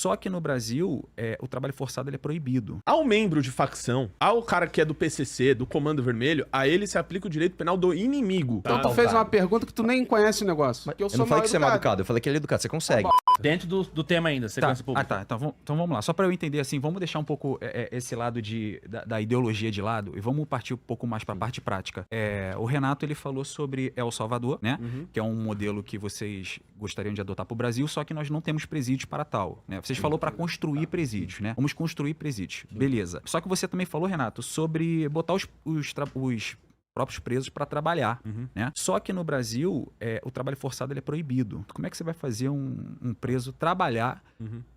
Só que no Brasil, o trabalho forçado ele é proibido. Ao membro de facção, ao cara que é do PCC, do Comando Vermelho, a ele se aplica o direito penal do inimigo. Então tu fez uma pergunta que tu nem conhece o negócio. Mas eu não falei que você é mal educado, eu falei que ele é educado, você consegue. Dentro do tema ainda, segurança pública. Então vamos lá. Só para eu entender assim, vamos deixar um pouco esse lado da ideologia de lado e vamos partir um pouco mais para a parte prática. O Renato, ele falou sobre El Salvador, né? Que é um modelo que vocês gostariam de adotar para o Brasil, só que nós não temos presídios para tal, né? Vocês falou para construir presídios, né? Vamos construir presídios. Beleza. Só que você também falou, Renato, sobre botar os próprios presos para trabalhar, né? Só que no Brasil, o trabalho forçado ele é proibido. Como é que você vai fazer um preso trabalhar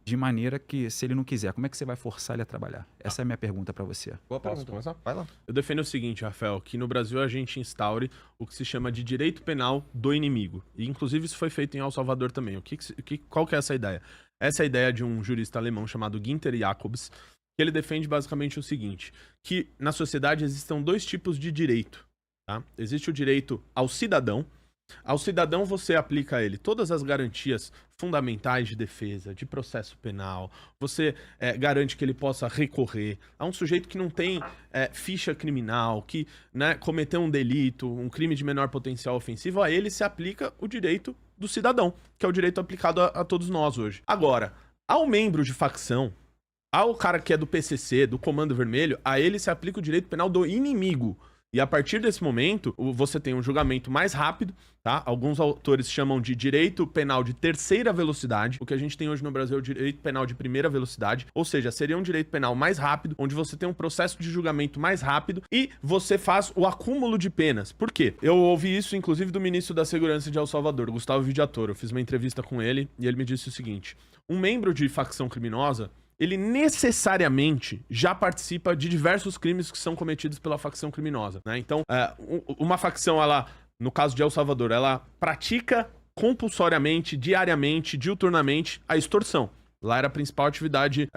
de maneira que, se ele não quiser, como é que você vai forçar ele a trabalhar? Essa é a minha pergunta para você. Boa pergunta. Começar? Vai lá. Eu defendo o seguinte, Rafael, que no Brasil a gente instaure o que se chama de direito penal do inimigo. E, inclusive, isso foi feito em El Salvador também. Qual que é essa ideia? Essa é a ideia de um jurista alemão chamado Günther Jacobs, que ele defende basicamente o seguinte, que na sociedade existam dois tipos de direito. Tá? Existe o direito ao cidadão. Ao cidadão você aplica a ele todas as garantias fundamentais de defesa, de processo penal. Você garante que ele possa recorrer a um sujeito que não tem ficha criminal, que, né, cometeu um delito, um crime de menor potencial ofensivo. A ele se aplica o direito do cidadão, que é o direito aplicado a todos nós hoje. Agora, ao membro de facção, ao cara que é do PCC, do Comando Vermelho, a ele se aplica o direito penal do inimigo. E a partir desse momento, você tem um julgamento mais rápido, tá? Alguns autores chamam de direito penal de terceira velocidade. O que a gente tem hoje no Brasil é o direito penal de primeira velocidade. Ou seja, seria um direito penal mais rápido, onde você tem um processo de julgamento mais rápido e você faz o acúmulo de penas. Por quê? Eu ouvi isso, inclusive, do ministro da Segurança de El Salvador, Gustavo Vidiatoro. Eu fiz uma entrevista com ele e ele me disse o seguinte: um membro de facção criminosa, ele necessariamente já participa de diversos crimes que são cometidos pela facção criminosa, né? Então, uma facção, ela, no caso de El Salvador, ela pratica compulsoriamente, diariamente, diuturnamente, a extorsão. Lá era a principal atividade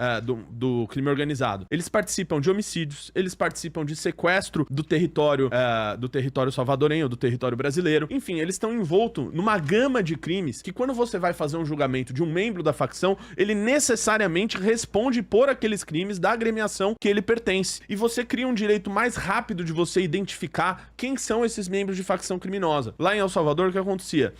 do crime organizado. Eles participam de homicídios, eles participam de sequestro do território salvadorenho, do território brasileiro. Enfim, eles estão envoltos numa gama de crimes que, quando você vai fazer um julgamento de um membro da facção, ele necessariamente responde por aqueles crimes da agremiação que ele pertence. E você cria um direito mais rápido de você identificar quem são esses membros de facção criminosa. Lá em El Salvador, o que acontecia?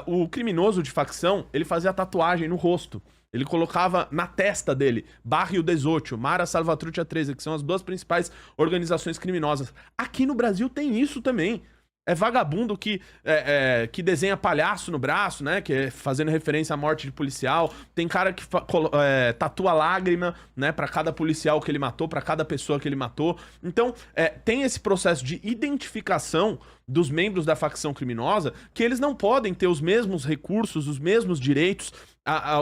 O criminoso de facção, ele fazia tatuagem no rosto. Ele colocava na testa dele Barrio 18, Mara Salvatrucha 13, que são as duas principais organizações criminosas. Aqui no Brasil tem isso também. É vagabundo que desenha palhaço no braço, né? Que é fazendo referência à morte de policial. Tem cara que tatua lágrima, né? Pra cada policial que ele matou, pra cada pessoa que ele matou. Então, tem esse processo de identificação dos membros da facção criminosa, que eles não podem ter os mesmos recursos, os mesmos direitos,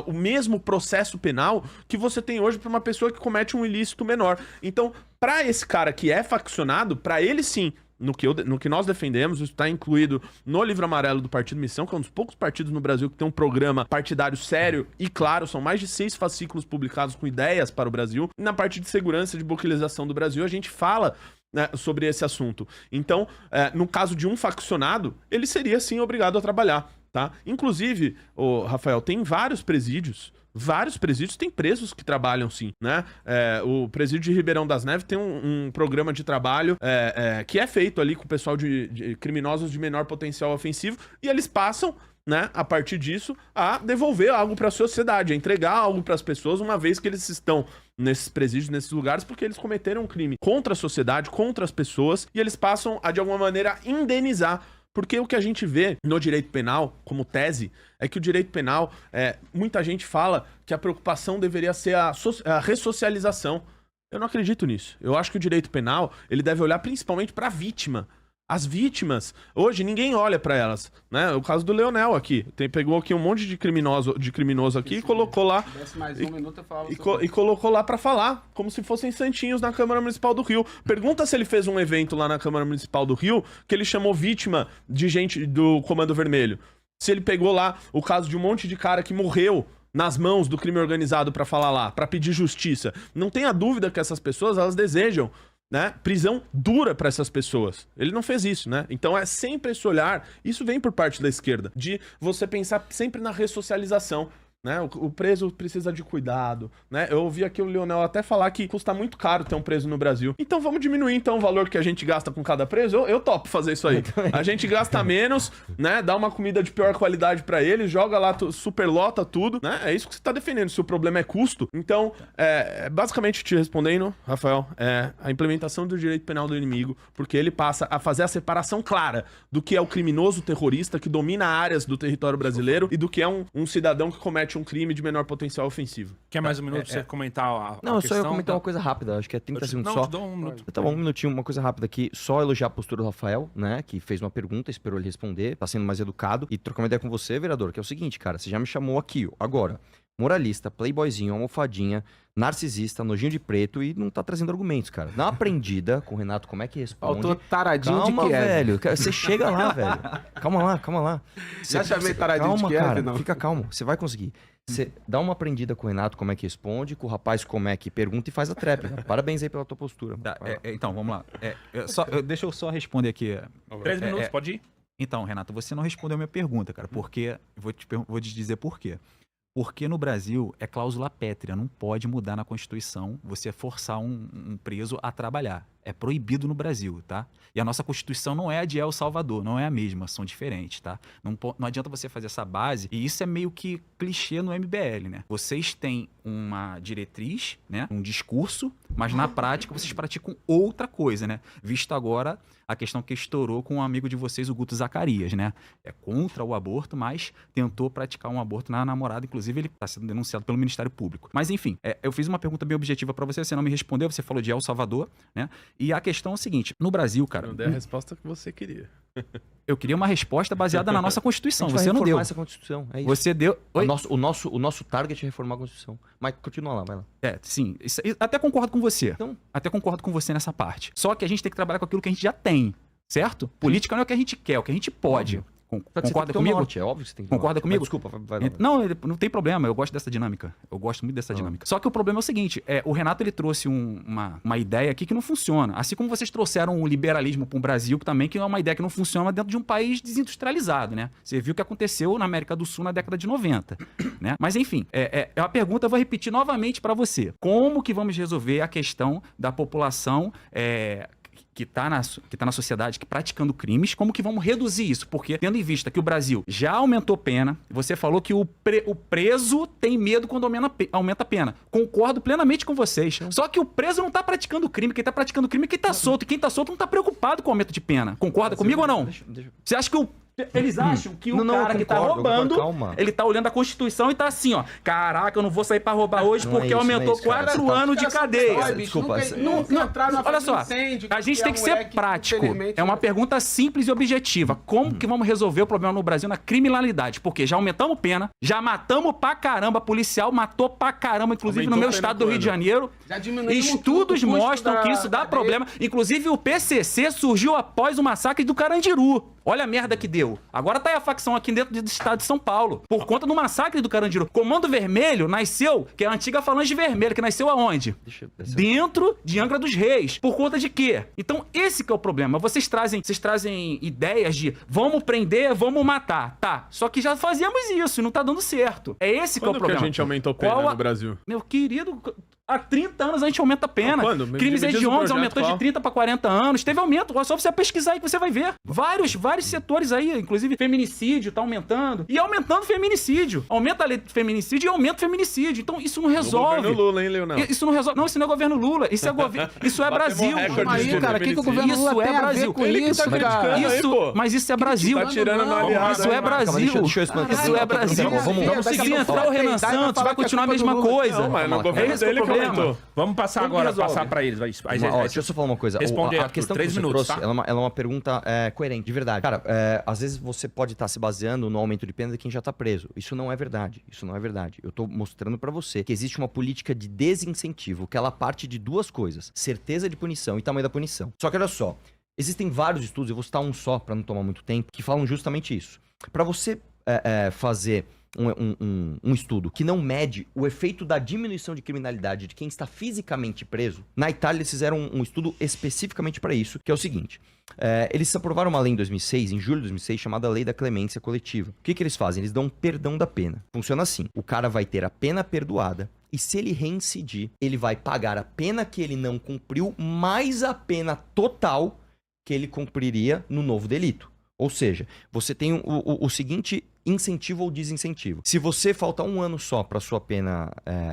o mesmo processo penal que você tem hoje para uma pessoa que comete um ilícito menor. Então, para esse cara que é faccionado, para ele sim, no que nós defendemos, isso está incluído no livro amarelo do Partido Missão, que é um dos poucos partidos no Brasil que tem um programa partidário sério e claro, são mais de 6 fascículos publicados com ideias para o Brasil. E na parte de segurança e de buquilização do Brasil, a gente fala, né, sobre esse assunto. Então, no caso de um faccionado, ele seria sim obrigado a trabalhar, tá? Inclusive, Rafael, tem vários presídios têm presos que trabalham sim, né? O presídio de Ribeirão das Neves tem um programa de trabalho que é feito ali com o pessoal de criminosos de menor potencial ofensivo, e eles passam, né, a partir disso, a devolver algo para a sociedade, a entregar algo para as pessoas, uma vez que eles estão nesses presídios, nesses lugares, porque eles cometeram um crime contra a sociedade, contra as pessoas, e eles passam a, de alguma maneira, indenizar. Porque o que a gente vê no direito penal, como tese, é que o direito penal, muita gente fala que a preocupação deveria ser a ressocialização. Eu não acredito nisso. Eu acho que o direito penal, ele deve olhar principalmente para a vítima. As vítimas, hoje ninguém olha pra elas, né? O caso do Leonel aqui, pegou aqui um monte de criminoso aqui e colocou lá e colocou lá pra falar, como se fossem santinhos na Câmara Municipal do Rio. Pergunta se ele fez um evento lá na Câmara Municipal do Rio que ele chamou vítima de gente do Comando Vermelho. Se ele pegou lá o caso de um monte de cara que morreu nas mãos do crime organizado pra falar lá, pra pedir justiça. Não tenha dúvida que essas pessoas, elas desejam, né, prisão dura para essas pessoas. Ele não fez isso, né? Então é sempre esse olhar, isso vem por parte da esquerda, de você pensar sempre na ressocialização. né? O preso precisa de cuidado, né? Eu ouvi aqui o Leonel até falar que custa muito caro ter um preso no Brasil. Então vamos diminuir então o valor que a gente gasta com cada preso. Eu topo fazer isso aí. A gente gasta menos, né? Dá uma comida de pior qualidade pra eles, joga lá, superlota tudo, né? É isso que você tá defendendo. Se o problema é custo. Então, basicamente te respondendo, Rafael, a implementação do direito penal do inimigo, porque ele passa a fazer a separação clara do que é o criminoso terrorista que domina áreas do território brasileiro e do que é um cidadão que comete um crime de menor potencial ofensivo. Quer mais um minuto pra você comentar a Não, questão? só eu comentar uma coisa rápida, acho que é 30 segundos só. Não, te dou um minuto. Tá bom, um minutinho, uma coisa rápida aqui. Só elogiar a postura do Rafael, né, que fez uma pergunta, esperou ele responder, tá sendo mais educado. E trocar uma ideia com você, vereador, que é o seguinte, cara, você já me chamou aqui, agora, moralista, playboyzinho, almofadinha, narcisista, nojinho de preto e não tá trazendo argumentos, cara. Dá uma aprendida com o Renato, como é que responde. Faltou taradinho Calma, de Kiev. velho, você chega lá, velho. Calma lá. Já chamei taradinho de calma, Kiev, cara, não. fica calmo, você vai conseguir. Você dá uma aprendida com o Renato, como é que responde, com o rapaz, como é que pergunta e faz a trap. Cara. Parabéns aí pela tua postura. Tá, então, vamos lá. Deixa eu só responder aqui. 3 minutos, pode ir? Então, Renato, você não respondeu a minha pergunta, cara. Porque, vou te dizer por quê. Porque no Brasil é cláusula pétrea, não pode mudar na Constituição você forçar um preso a trabalhar. É proibido no Brasil, tá? E a nossa Constituição não é a de El Salvador, não é a mesma, são diferentes, tá? Não adianta você fazer essa base, e isso é meio que clichê no MBL, né? Vocês têm uma diretriz, né? Um discurso, mas na prática vocês praticam outra coisa, né? Visto agora a questão que estourou com um amigo de vocês, o Guto Zacarias, né? É contra o aborto, mas tentou praticar um aborto na namorada, inclusive ele está sendo denunciado pelo Ministério Público. Mas enfim, eu fiz uma pergunta bem objetiva para você não me respondeu, você falou de El Salvador, né? E a questão é o seguinte, no Brasil, cara... Não dei a resposta que você queria. Eu queria uma resposta baseada na nossa Constituição, você não deu. essa Constituição, é isso. Você deu... Oi? O nosso target é reformar a Constituição. Mas continua lá, vai lá. Sim. Até concordo com você. Então... Até concordo com você nessa parte. Só que a gente tem que trabalhar com aquilo que a gente já tem, certo? Política não é o que a gente quer, é o que a gente pode. Concorda comigo? Norte, é óbvio que você tem que Concorda comigo? Mas, desculpa, vai lá. Não tem problema, eu gosto dessa dinâmica. Eu gosto muito dessa dinâmica. Só que o problema é o seguinte, o Renato ele trouxe uma ideia aqui que não funciona. Assim como vocês trouxeram o liberalismo para o Brasil também, que é uma ideia que não funciona dentro de um país desindustrializado, né? Você viu o que aconteceu na América do Sul na década de 90, né? Mas enfim, a pergunta eu vou repetir novamente para você. Como que vamos resolver a questão da população que tá na sociedade, que praticando crimes, como que vamos reduzir isso? Porque, tendo em vista que o Brasil já aumentou pena, você falou que o preso tem medo quando aumenta a pena. Concordo plenamente com vocês. Só que o preso não tá praticando crime, quem tá praticando crime é quem tá solto. E quem tá solto não tá preocupado com o aumento de pena. Concorda comigo ou não? Você acha que eles acham que o cara que tá roubando, ele tá olhando a Constituição e tá assim, ó. Caraca, eu não vou sair pra roubar hoje porque aumentou 4 anos de cadeia. Desculpa. Olha só, a gente tem que ser prático. É uma pergunta simples e objetiva. Como que vamos resolver o problema no Brasil na criminalidade? Porque já aumentamos pena, já matamos pra caramba, policial matou pra caramba, inclusive no meu estado do Rio de Janeiro. Estudos mostram que isso dá problema. Inclusive o PCC surgiu após o massacre do Carandiru. Olha a merda que deu. Agora tá aí a facção aqui dentro do estado de São Paulo. Por conta do massacre do Carandiru. Comando Vermelho nasceu, que é a antiga Falange Vermelha, que nasceu aonde? Dentro de Angra dos Reis. Por conta de quê? Então esse que é o problema. Vocês trazem ideias de vamos prender, vamos matar. Tá, só que já fazíamos isso e não tá dando certo. É esse que é o problema. Quando que a gente aumentou pena no Brasil? Meu querido... Há 30 anos a gente aumenta a pena. Quando? Crimes hediondos aumentou de 30 para 40 anos. Teve aumento. É só você pesquisar aí que você vai ver. Vários setores aí, inclusive feminicídio tá aumentando. E aumentando feminicídio. Aumenta a lei de feminicídio e aumenta o feminicídio. Então isso não resolve. Governo Lula, hein, Leonel? Isso não resolve. Não, isso não é governo Lula. Isso é Brasil. Aí, cara, o que o governo Lula tem a ver com isso, cara? Mas isso é Brasil. Tá tirando na aliada. Isso é Brasil. Deixa eu explicar. Isso é Brasil. Se entrar o Renan Santos, vai continuar a mesma coisa. Não, mas no governo dele que aumentou. Vamos passar agora, passar pra eles. Deixa eu só falar uma coisa. Responder, a questão 3 que você minutos, trouxe, tá? ela é uma pergunta coerente, de verdade. Cara, às vezes você pode estar se baseando no aumento de pena de quem já tá preso. Isso não é verdade. Eu tô mostrando pra você que existe uma política de desincentivo, que ela parte de duas coisas: certeza de punição e tamanho da punição. Só que olha só, existem vários estudos, eu vou citar um só pra não tomar muito tempo, que falam justamente isso. Pra você fazer um estudo que não mede o efeito da diminuição de criminalidade de quem está fisicamente preso, na Itália eles fizeram um estudo especificamente para isso, que é o seguinte. Eles aprovaram uma lei em 2006, em julho de 2006, chamada Lei da Clemência Coletiva. O que eles fazem? Eles dão um perdão da pena. Funciona assim, o cara vai ter a pena perdoada e se ele reincidir, ele vai pagar a pena que ele não cumpriu mais a pena total que ele cumpriria no novo delito. Ou seja, você tem o seguinte incentivo ou desincentivo. Se você faltar um ano só para sua pena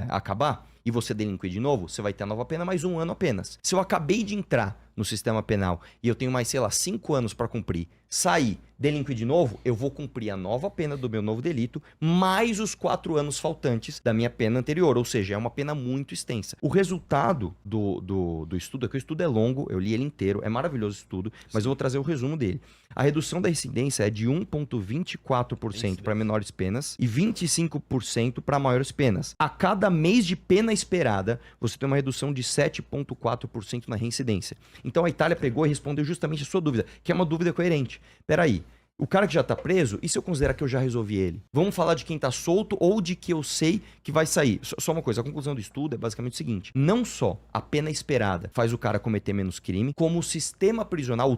acabar e você delinquir de novo, você vai ter a nova pena mais um ano apenas. Se eu acabei de entrar no sistema penal e eu tenho mais, sei lá, 5 anos para cumprir, sair, delinquir de novo, eu vou cumprir a nova pena do meu novo delito, mais os 4 anos faltantes da minha pena anterior. Ou seja, é uma pena muito extensa. O resultado do estudo, é que o estudo é longo, eu li ele inteiro, é maravilhoso o estudo, mas eu vou trazer o resumo dele. A redução da incidência é de 1,24% para menores penas e 25% para maiores penas. A cada mês de pena esperada, você tem uma redução de 7,4% na reincidência. Então a Itália pegou e respondeu justamente a sua dúvida, que é uma dúvida coerente. Peraí, o cara que já tá preso, e se eu considerar que eu já resolvi ele? Vamos falar de quem tá solto ou de que eu sei que vai sair? Só uma coisa, a conclusão do estudo é basicamente o seguinte: não só a pena esperada faz o cara cometer menos crime, como o sistema prisional, o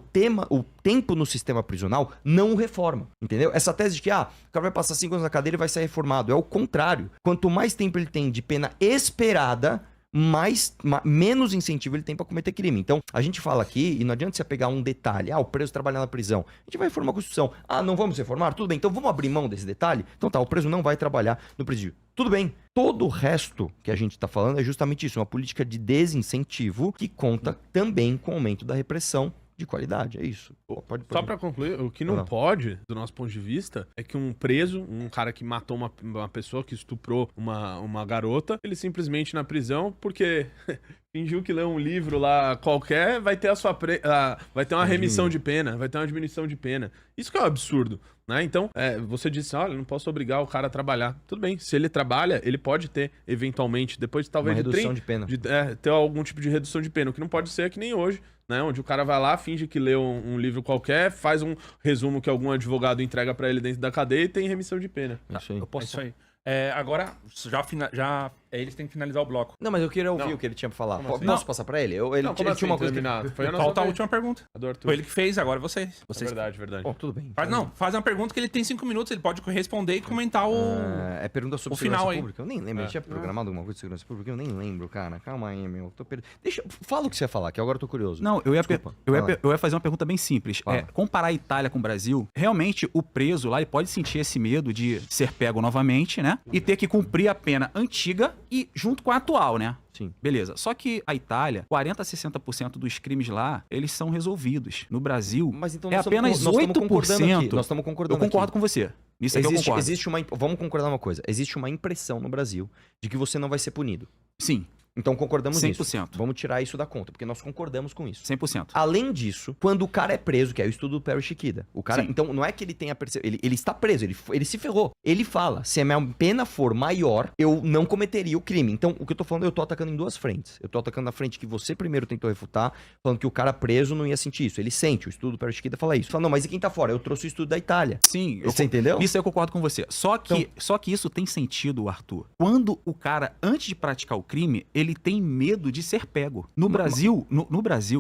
tempo no sistema prisional não o reforma, entendeu? Essa tese de que, o cara vai passar 5 anos na cadeia e vai sair reformado, é o contrário. Quanto mais tempo ele tem de pena esperada, menos incentivo ele tem para cometer crime. Então, a gente fala aqui, e não adianta você pegar um detalhe, o preso trabalha na prisão, a gente vai reformar a Constituição. Não vamos reformar? Tudo bem, então vamos abrir mão desse detalhe? Então tá, o preso não vai trabalhar no presídio. Tudo bem. Todo o resto que a gente tá falando é justamente isso, uma política de desincentivo que conta também com o aumento da repressão de qualidade, é isso. Pode. Só pra concluir, o que não pode, do nosso ponto de vista, é que um preso, um cara que matou uma pessoa, que estuprou uma garota, ele simplesmente na prisão, porque fingiu que leu um livro lá qualquer, vai ter vai ter uma remissão de pena, vai ter uma diminuição de pena. Isso que é um absurdo, né? Então, você disse, olha, não posso obrigar o cara a trabalhar. Tudo bem, se ele trabalha, ele pode ter, eventualmente, depois talvez uma redução de pena. Ter algum tipo de redução de pena. O que não pode ser é que nem hoje, né? Onde o cara vai lá, finge que leu um livro qualquer, faz um resumo que algum advogado entrega pra ele dentro da cadeia e tem remissão de pena. Isso aí. Eu posso... É isso aí. Agora, eles têm que finalizar o bloco. Não, mas eu queria ouvir o que ele tinha pra falar. Assim? Posso passar pra ele? Ele tinha uma coisa Falta a última pergunta. Foi ele que fez, agora vocês. Verdade. Tudo bem. Faz uma pergunta que ele tem 5 minutos, ele pode responder e comentar o... É pergunta sobre o final segurança aí. pública. Eu nem lembro. Ele tinha programado alguma coisa de segurança pública? Eu nem lembro, cara. Calma aí, meu. Fala o que você ia falar, que agora eu tô curioso. Não, eu ia fazer uma pergunta bem simples. Comparar a Itália com o Brasil, realmente o preso lá ele pode sentir esse medo de ser pego novamente, né? E ter que cumprir a pena antiga e junto com a atual, né? Sim. Beleza. Só que a Itália, 40% a 60% dos crimes lá, eles são resolvidos. No Brasil, mas então é apenas 8%. Nós estamos concordando Eu concordo com você. Isso aqui eu concordo. Vamos concordar uma coisa. Existe uma impressão no Brasil de que você não vai ser punido. Sim. Então concordamos 100%. nisso. Vamos tirar isso da conta, porque nós concordamos com isso. 100%. Além disso, quando o cara é preso, que é o estudo do Perry Chiquida, o cara, então não é que ele tenha percebido, ele está preso, ele se ferrou. Ele fala, se a minha pena for maior, eu não cometeria o crime. Então, o que eu tô falando, eu tô atacando em duas frentes. Eu tô atacando na frente que você primeiro tentou refutar, falando que o cara preso não ia sentir isso. Ele sente, o estudo do Perry Chiquida fala isso. Fala, não, mas e quem tá fora? Eu trouxe o estudo da Itália. Sim. Você entendeu? Isso eu concordo com você. Só que isso tem sentido, Arthur. Quando o cara, antes de praticar o crime, ele tem medo de ser pego. No Brasil,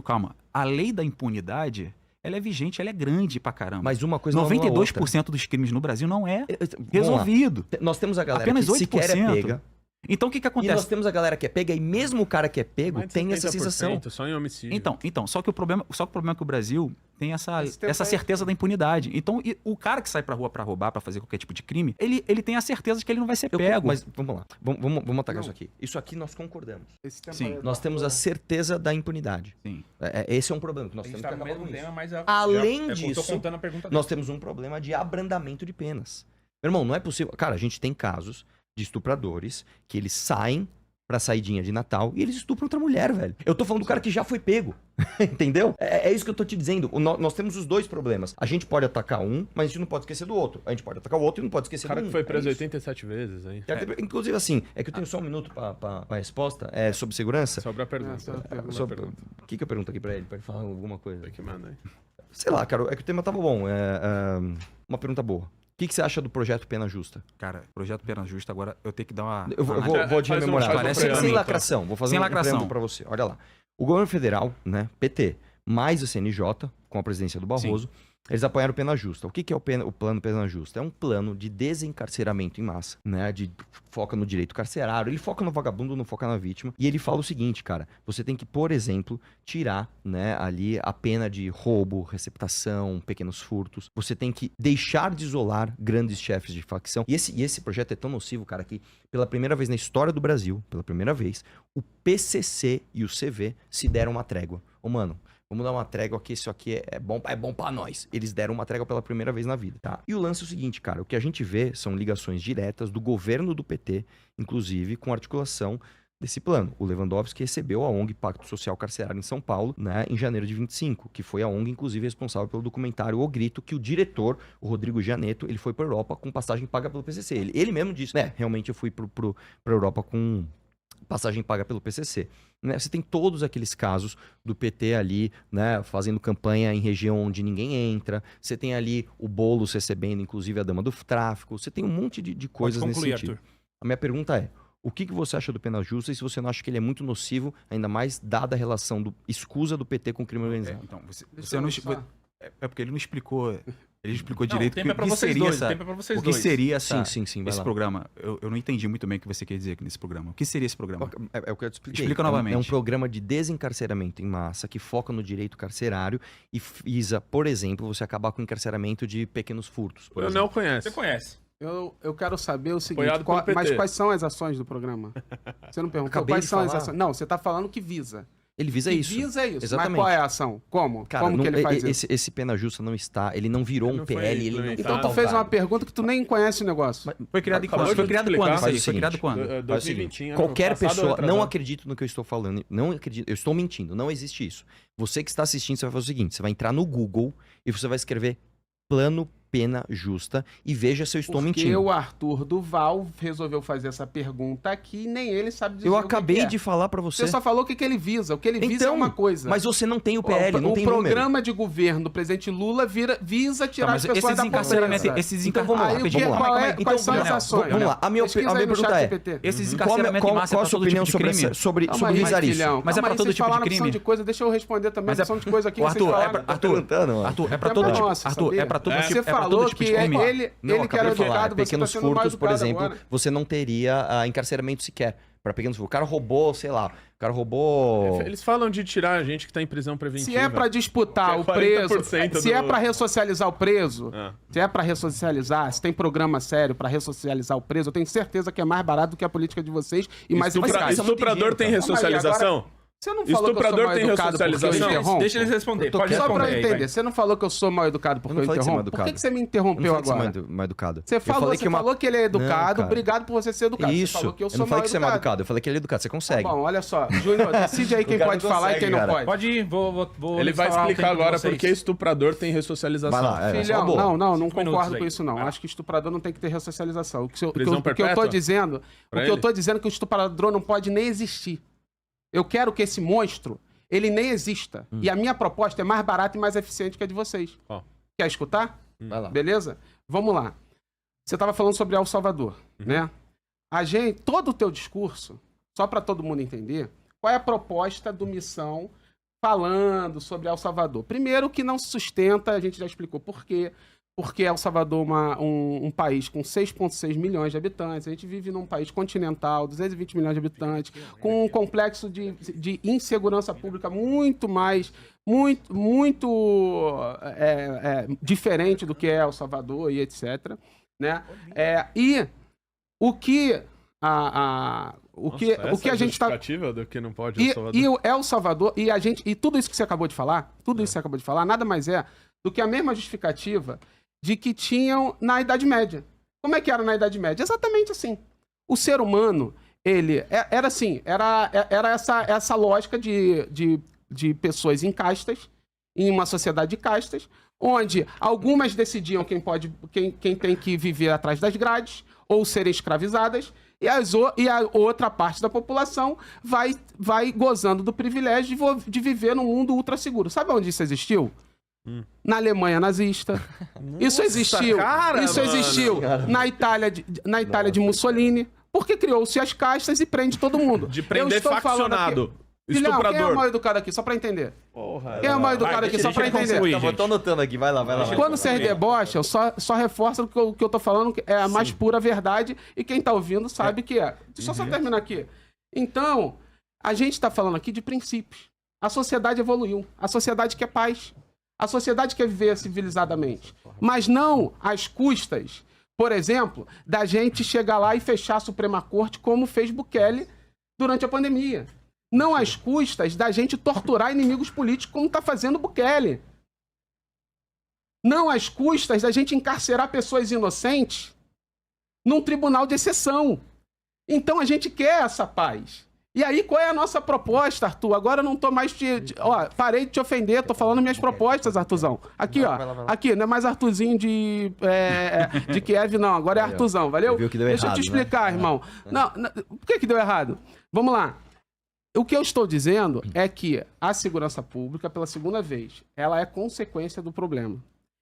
calma, a lei da impunidade, ela é vigente, ela é grande pra caramba. Mas uma coisa 92% dos crimes no Brasil não é resolvido. Nós temos a galera apenas que 8%. sequer é pega. Então o que acontece? E nós temos a galera que é pega, e mesmo o cara que é pego tem essa sensação. Só em homicídio. Então, só que o problema é que o Brasil tem essa certeza da impunidade. Então, o cara que sai pra rua pra roubar, pra fazer qualquer tipo de crime, ele tem a certeza de que ele não vai ser pego. Mas vamos lá, vamos atacar isso aqui. Isso aqui nós concordamos. Sim. Nós temos a certeza da impunidade. Sim. Esse é um problema que nós temos que tá no acabar mesmo com isso. tema, mas Além eu disso, tô contando a pergunta nós temos um problema de abrandamento de penas. Meu irmão, não é possível. Cara, a gente tem casos de estupradores que eles saem pra saidinha de Natal e eles estupram outra mulher, velho. Eu tô falando do cara que já foi pego. Entendeu? É isso que eu tô te dizendo. Nós temos os dois problemas. A gente pode atacar um, mas a gente não pode esquecer do outro. A gente pode atacar o outro e não pode esquecer do cara um. que foi preso 87 vezes aí. Inclusive, assim, é que eu tenho só um minuto pra resposta. É sobre segurança. Sobra a pergunta. O que eu pergunto aqui pra ele? Pra ele falar alguma coisa. Que manda aí. Sei lá, cara. É que o tema tava bom. Uma pergunta boa. O que você acha do projeto Pena Justa? Cara, projeto Pena Justa, agora eu tenho que dar uma... Eu vou de Faz um- rememorar. faz um Sem preâmbulo, lacração. Vou fazer Sem um lacração. preâmbulo pra você. Olha lá. O governo federal, né, PT, mais o CNJ, com a presidência do Barroso, eles apoiaram o Pena Justa. O que é o plano Pena Justa? É um plano de desencarceramento em massa, né? Foca no direito carcerário, ele foca no vagabundo, não foca na vítima. E ele fala o seguinte, cara, você tem que, por exemplo, tirar, né, ali a pena de roubo, receptação, pequenos furtos. Você tem que deixar de isolar grandes chefes de facção. E esse projeto é tão nocivo, cara, que pela primeira vez na história do Brasil, pela primeira vez, o PCC e o CV se deram uma trégua. Ô, mano, vamos dar uma trégua aqui, isso aqui é bom pra nós. Eles deram uma trégua pela primeira vez na vida, tá? E o lance é o seguinte, cara, o que a gente vê são ligações diretas do governo do PT, inclusive com articulação desse plano. O Lewandowski recebeu a ONG Pacto Social Carcerário em São Paulo, né, em janeiro de 25, que foi a ONG, inclusive, responsável pelo documentário O Grito, que o diretor, o Rodrigo Gianetto, ele foi pra Europa com passagem paga pelo PCC. Ele mesmo disse, né, realmente eu fui pra Europa com passagem paga pelo PCC. Né? Você tem todos aqueles casos do PT ali, né, fazendo campanha em região onde ninguém entra. Você tem ali o Boulos recebendo, inclusive, a dama do tráfico. Você tem um monte de coisas nesse sentido. Arthur. A minha pergunta é, o que você acha do Pena Justa e se você não acha que ele é muito nocivo, ainda mais dada a relação do escusa do PT com o crime organizado? Então, você não... É porque ele não explicou... Ele explicou direito tempo é pra o que vocês seria dois, essa, tempo é pra vocês o que dois. seria essa, Sim, vai esse lá. programa. Eu não entendi muito bem o que você quer dizer aqui nesse programa. O que seria esse programa? É o que eu te expliquei. Explica novamente. É um programa de desencarceramento em massa que foca no direito carcerário e visa, por exemplo, você acabar com o encarceramento de pequenos furtos. O Leonel conhece. Você conhece. Eu quero saber o seguinte, Apoiado pelo PT. mas quais são as ações do programa? Você não perguntou Acabei quais de são as falar. ações. Não, você tá falando que visa. Ele visa Que isso. visa isso. Exatamente. Mas qual é a ação? Como? Cara, Como que ele faz isso? esse Pena Justa não está, ele não virou Ele um não foi PL, ele não implementado. Então tu fez uma pergunta que tu nem conhece o negócio. Foi criado em Acabou quando? de Foi criado explicar. quando? Isso Faz aí? o Foi criado seguinte, quando? Faz o 2020, seguinte, ano qualquer passado ou pessoa, não retrasado? acredito no que eu estou falando, não acredito, eu estou mentindo, não existe isso. Você que está assistindo, você vai fazer o seguinte, você vai entrar no Google e você vai escrever Plano Pena Justa e veja se eu estou Porque mentindo. o Arthur Duval resolveu fazer essa pergunta aqui e nem ele sabe dizer Eu o que acabei que é. de falar pra você. Você só falou o que ele visa. O que ele visa é uma coisa. Mas você não tem o PL, não o tem programa de governo do presidente Lula visa tirar Tá, as mas pessoas da pobreza. esses Então vamos lá, Aí o que, vamos lá. qual é, Então, quais são as Leonel, ações? vamos lá. A minha Pesquisa aí no pergunta chat é, GPT. Esses Qual encarceramento em massa é a pra sua todo tipo opinião de sobre, crime? sobre Calma aí, visar isso? filhão. Mas é Calma pra aí, todo vocês tipo de falaram crime? opção de coisa, deixa eu responder também. Mas é- Opção de coisa aqui Ô, que vocês Arthur, falaram. Arthur, é pra todo tipo, Nossa, Arthur, é sabia? pra todo É. tipo, Você é pra todo falou tipo que de crime. ele que era acabei de falar, educado, você tá pequenos sendo mal furtos, por educado exemplo, agora. você não teria encarceramento sequer. Para pequenos furtos. O cara roubou, sei lá, o cara roubou... Eles falam de tirar a gente que tá em prisão preventiva. Se é pra disputar o Que é preso, 40% se é do- pra ressocializar o preso, Ah. se é pra ressocializar, se tem programa sério pra ressocializar o preso, eu tenho certeza que é mais barato do que a política de vocês e mais eficaz. Estuprador tem Calma aí, ressocialização? Você não falou que eu sou Estuprador mal tem educado porque eu ressocialização? interrompo? Deixa eles responder. Pode Só responder pra eu aí, entender, vai. você não falou que eu sou mal educado porque Eu não eu falei que você é mal interrompo? Por que educado. você me Eu não interrompeu falei que você agora? é mal educado. Você falou, falei você falou que ele é educado, Não, cara. obrigado por você ser educado. Isso, Você falou que eu eu sou não falei mal que você é mal educado. educado, eu falei que ele é educado, você consegue. Tá bom, olha só, Júnior, decide aí quem O cara pode não falar e consegue, quem não cara. pode. Pode ir, vou Ele vai falar um explicar tempo agora pra vocês. porque estuprador tem ressocialização. Vai lá, é só Filhão, boa. não 5 concordo minutos com aí. isso não. Vai lá. Acho que estuprador não tem que ter ressocialização. O que eu Prisão tô perpétua? dizendo, Pra o que eu ele? tô dizendo é que o estuprador não pode nem existir. Eu quero que esse monstro, ele nem exista. E a minha proposta é mais barata e mais eficiente que a de vocês. Ó. Quer escutar? Vai lá. Beleza? Vamos lá. Você estava falando sobre El Salvador, né? Todo o teu discurso, só para todo mundo entender, qual é a proposta do Missão falando sobre El Salvador? Primeiro, que não se sustenta, a gente já explicou por quê. Porque El Salvador é um país com 6,6 milhões de habitantes. A gente vive num país continental, 220 milhões de habitantes, com um complexo de insegurança pública muito diferente do que é El Salvador e etc. Né? E o que a gente está do que não pode e, El Salvador. e o El Salvador, e tudo isso que você acabou de falar, nada mais é do que a mesma justificativa de que tinham na Idade Média. Como é que era na Idade Média? Exatamente assim. O ser humano, ele era assim, era essa lógica de pessoas em castas, em uma sociedade de castas, onde algumas decidiam quem tem que viver atrás das grades ou serem escravizadas, e a outra parte da população vai gozando do privilégio de viver num mundo ultra seguro. Sabe onde isso existiu? na Alemanha nazista. Isso existiu. Isso existiu na Itália de Mussolini, porque criou-se as castas e prende todo mundo. De prender faccionado. Filhão, Estuprador. quem é o mal educado aqui? Só pra entender. Porra, Quem é o mal educado aqui? Só pra entender. Eu tô anotando aqui, vai lá. Quando vocês debocham, só reforça o que eu tô falando, que é a mais pura verdade, e quem tá ouvindo sabe que é. Deixa eu só terminar aqui. Então, a gente tá falando aqui de princípios. A sociedade evoluiu. A sociedade quer paz. A sociedade quer viver civilizadamente. Mas não às custas, por exemplo, da gente chegar lá e fechar a Suprema Corte, como fez Bukele durante a pandemia. Não às custas da gente torturar inimigos políticos, como está fazendo o Bukele. Não às custas da gente encarcerar pessoas inocentes num tribunal de exceção. Então a gente quer essa paz. E aí, qual é a nossa proposta, Arthur? Agora eu não tô mais parei de te ofender, tô falando minhas propostas, Arthurzão. Aqui, ó. Aqui, não é mais Arthurzinho de Kiev, não. Agora é Arthurzão, valeu? Deixa eu te explicar, irmão. Não, por que deu errado? Vamos lá. O que eu estou dizendo é que a segurança pública, pela segunda vez, ela é consequência do problema.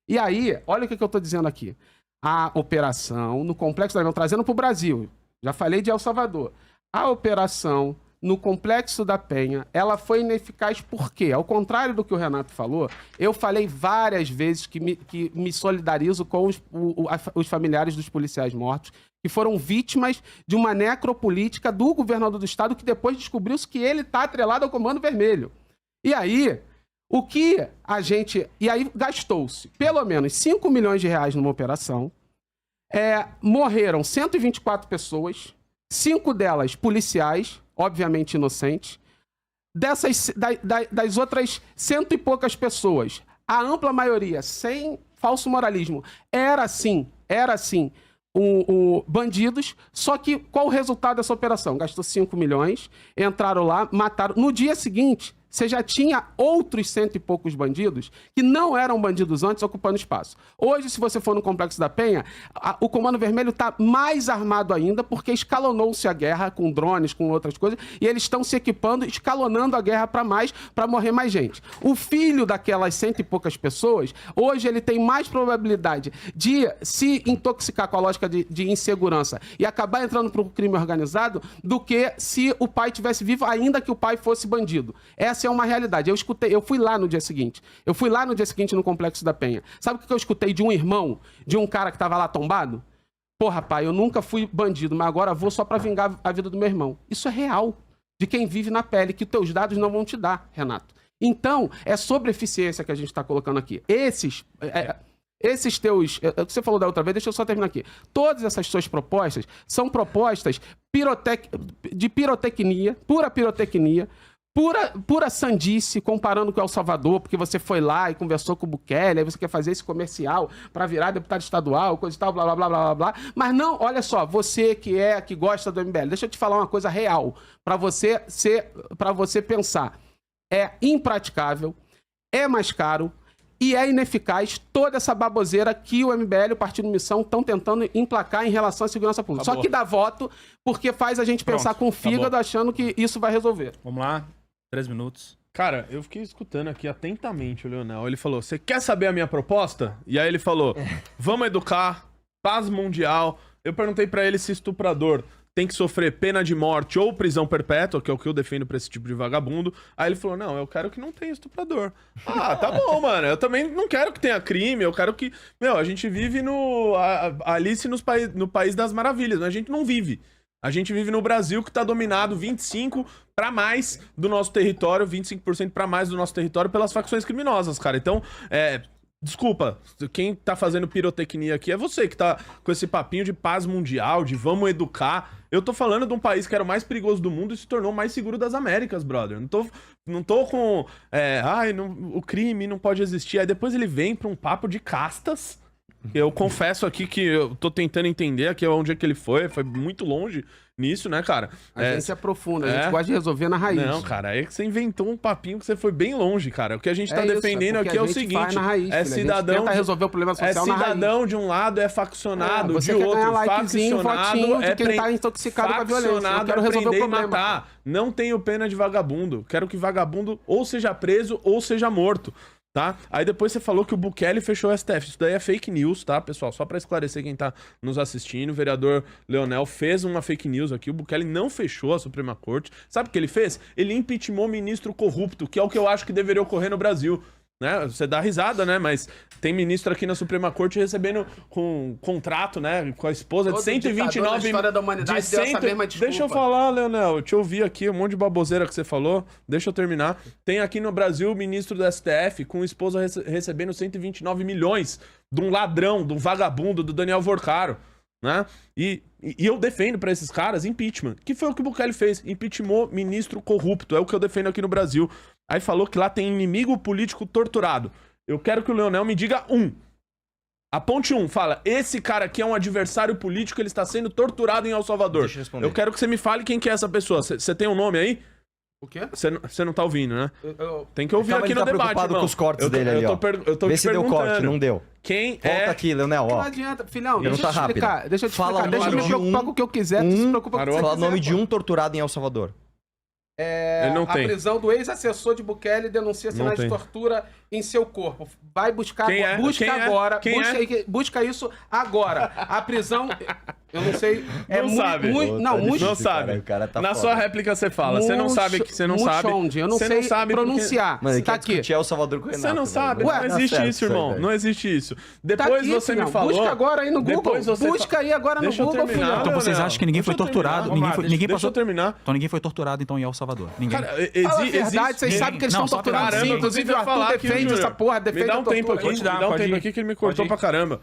E aí, olha o que eu estou dizendo aqui. A operação no Complexo da Penha, trazendo para o Brasil, já falei de El Salvador, a operação no Complexo da Penha, ela foi ineficaz por quê? Ao contrário do que o Renato falou, eu falei várias vezes que me solidarizo com os familiares dos policiais mortos, que foram vítimas de uma necropolítica do governador do estado, que depois descobriu-se que ele está atrelado ao Comando Vermelho. E aí, E aí gastou-se pelo menos 5 milhões de reais numa operação, morreram 124 pessoas, 5 delas policiais, obviamente inocentes. Das outras 100 e poucas pessoas, a ampla maioria, sem falso moralismo, era sim, bandidos. Só que qual o resultado dessa operação? Gastou 5 milhões, entraram lá, mataram. No dia seguinte, você já tinha outros 100 e poucos bandidos que não eram bandidos antes ocupando espaço. Hoje, se você for no Complexo da Penha, o Comando Vermelho está mais armado ainda, porque escalonou-se a guerra com drones, com outras coisas, e eles estão se equipando, escalonando a guerra para morrer mais gente. O filho daquelas 100 e poucas pessoas, hoje ele tem mais probabilidade de se intoxicar com a lógica de insegurança e acabar entrando para o crime organizado do que se o pai tivesse vivo, ainda que o pai fosse bandido. Essa é uma realidade. Eu fui lá no dia seguinte. No Complexo da Penha. Sabe o que eu escutei de um irmão, de um cara que estava lá tombado? Porra, pai, eu nunca fui bandido, mas agora vou só para vingar a vida do meu irmão. Isso é real. De quem vive na pele, que os teus dados não vão te dar, Renato. Então, é sobre eficiência que a gente está colocando aqui. Esses teus... O que você falou da outra vez, deixa eu só terminar aqui. Todas essas suas propostas são propostas de pirotecnia, pura pirotecnia, pura sandice, comparando com El Salvador, porque você foi lá e conversou com o Bukele, aí você quer fazer esse comercial para virar deputado estadual, coisa e tal, blá, blá, blá, blá, blá. Mas não, olha só, você que gosta do MBL, deixa eu te falar uma coisa real, para você pensar. É impraticável, é mais caro e é ineficaz toda essa baboseira que o MBL e o Partido Missão estão tentando emplacar em relação à segurança pública. Só que dá voto porque faz a gente pensar com o fígado achando que isso vai resolver. Vamos lá, 3 minutos. Cara, eu fiquei escutando aqui atentamente o Leonel. Ele falou, você quer saber a minha proposta? E aí ele falou, vamos educar, paz mundial. Eu perguntei pra ele se estuprador tem que sofrer pena de morte ou prisão perpétua, que é o que eu defendo pra esse tipo de vagabundo. Aí ele falou, não, eu quero que não tenha estuprador. Ah, tá bom, mano. Eu também não quero que tenha crime, eu quero que... a gente vive no Alice no País das Maravilhas, mas a gente não vive. A gente vive no Brasil, que tá dominado 25% pra mais do nosso território, 25% pra mais do nosso território pelas facções criminosas, cara. Então, desculpa, quem tá fazendo pirotecnia aqui é você que tá com esse papinho de paz mundial, de vamos educar. Eu tô falando de um país que era o mais perigoso do mundo e se tornou o mais seguro das Américas, brother. Não tô com... o crime não pode existir. Aí depois ele vem pra um papo de castas. Eu confesso aqui que eu tô tentando entender aqui onde é que ele foi muito longe nisso, né, cara? A gente se aprofunda, a gente gosta de resolver na raiz. Não, cara, aí que você inventou um papinho que você foi bem longe, cara. O que a gente tá defendendo aqui é o seguinte, cidadão... tenta resolver o problema social na raiz. Cidadão de um lado é faccionado, de outro faccionado de quem tá intoxicado com a violência. Eu quero resolver o problema. Matar. Não tenho pena de vagabundo. Quero que vagabundo ou seja preso ou seja morto. Tá? Aí depois você falou que o Bukele fechou o STF. Isso daí é fake news, tá, pessoal? Só pra esclarecer quem tá nos assistindo, o vereador Leonel fez uma fake news aqui. O Bukele não fechou a Suprema Corte. Sabe o que ele fez? Ele impeachmentou ministro corrupto, que é o que eu acho que deveria ocorrer no Brasil. Né? Você dá risada, né? Mas tem ministro aqui na Suprema Corte recebendo com contrato, né? Com a esposa de 129... na história da humanidade deu essa mesma desculpa. Deixa eu falar, Leonel. Eu te ouvi aqui, um monte de baboseira que você falou. Deixa eu terminar. Tem aqui no Brasil o ministro do STF com esposa recebendo 129 milhões de um ladrão, de um vagabundo, do Daniel Vorcaro. Né? E eu defendo pra esses caras impeachment. Que foi o que o Bukele fez. Impeachmentou ministro corrupto. É o que eu defendo aqui no Brasil. Aí falou que lá tem inimigo político torturado. Eu quero que o Leonel me diga Aponte fala, esse cara aqui é um adversário político, ele está sendo torturado em El Salvador. Deixa eu responder. Eu quero que você me fale quem que é essa pessoa. Você tem um nome aí? O quê? Você não tá ouvindo, né? Tem que ouvir Calma, aqui ele no tá debate, preocupado irmão. com os cortes dele ali, ó. Eu tô Vê te se deu perguntando. corte, não deu. Quem Volta aqui, Leonel, ó. Não adianta, filhão, deixa eu te Pergunta explicar. rápida. Deixa eu te Fala explicar. o Deixa eu nome me de preocupar com o que eu quiser, tu se preocupa com o que você Parou? Fala o quiser, nome de pô. um torturado em El Salvador. Ele não A tem. prisão do ex-assessor de Bukele denuncia sinais de tem. tortura em seu corpo. Vai buscar Quem agora. é? Busca Quem é? agora. Quem busca, é? aí, busca isso agora. A prisão. Eu não sei. Não sabe. Não, muito. Não sabe. O cara tá Na foda. sua réplica você fala. Você não sabe que você não sabe. Muxonde, eu não Você sei sabe pronunciar. Mano, ele Tá quer aqui. discutir El Salvador com o Renato. Você não velho. sabe, Ué, não Dá existe certo isso, irmão. aí, velho. Não existe isso. Tá Depois aqui, você filhão. me falou. Busca agora aí no Google. Depois você Busca aí agora no Deixa eu Google, terminar, filhão. Então vocês Leonel. acham que ninguém foi Deixa eu torturado? terminar. Ninguém Deixa passou... eu terminar. Então ninguém foi torturado então em El Salvador. Ninguém. Cara, Fala a verdade, vocês sabem que eles Não, estão só torturando caramba, sim. eu Inclusive o vou falar Arthur aqui, defende Júnior. essa porra, defende Me dá a um tempo tortura. aqui, Pode me dar, dá um pode tempo ir. aqui que ele me Pode cortou ir. pra caramba.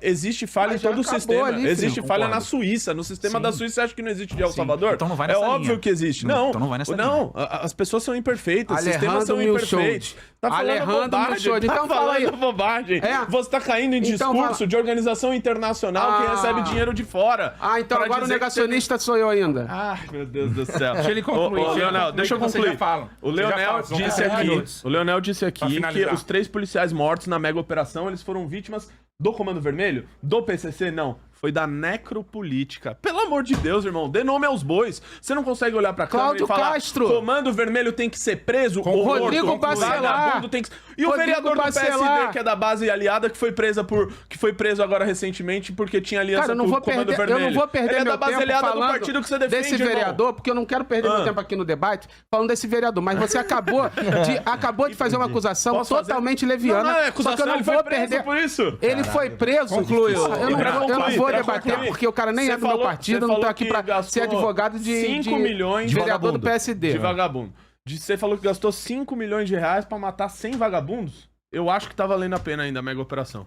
Existe falha Mas em já todo o acabou sistema. ali, Existe filho, falha concordo. na Suíça. No sistema Sim. da Suíça, você acha que não existe de El Sim. Salvador? Então não vai É nessa óbvio linha. que existe. Não, Não, então não vai nessa não. As pessoas são imperfeitas. Os sistemas são Alejandro imperfeitos. Milchonde. Tá falando Alejandro bobagem. Milchonde. Tá Então fala aí. falando bobagem. É. Você tá caindo em Então discurso fala. de organização internacional que Ah. recebe dinheiro de fora. Ah, então pra agora o dizer que você- negacionista sou eu ainda. Ai, meu Deus do céu. Deixa ele concluir. Ô, Leonel, deixa eu que vocês concluir. já falam. O Vocês já Leonel falam, são disse 10 aqui, minutos. o Leonel disse Pra aqui que finalizar. os 3 policiais mortos na mega operação, eles foram vítimas do Comando Vermelho? Do PCC? Não. Foi da necropolítica. Pelo amor de Deus, irmão, dê nome aos bois. Você não consegue olhar pra câmera Cláudio e falar Castro. Comando Vermelho tem que ser preso ou Rodrigo morto, Bacelar. vagabundo tem que... E o Rodrigo vereador do Bacelar. PSD, que é da base aliada, que foi preso agora recentemente porque tinha aliança Cara, eu não com vou o Comando perder, Vermelho. eu não vou perder Ele é meu da base tempo aliada do falando partido que você defende, desse irmão. vereador, porque eu não quero perder meu tempo aqui no debate falando desse vereador, mas você acabou de fazer uma acusação Posso fazer? totalmente leviana, Não, é só acusação, que eu não ele foi vou preso perder... por isso. Ele foi preso. Conclui, Eu não Pra vou, concluir, vou pra debater, concluir. porque o cara nem Você é do meu falou- partido, você eu não tô falou aqui que pra gastou ser advogado de 5 milhões de vereador do vagabundo. PSD. De vagabundo. Você falou que gastou 5 milhões de reais pra matar 100 vagabundos? Eu acho que tá valendo a pena ainda a mega operação.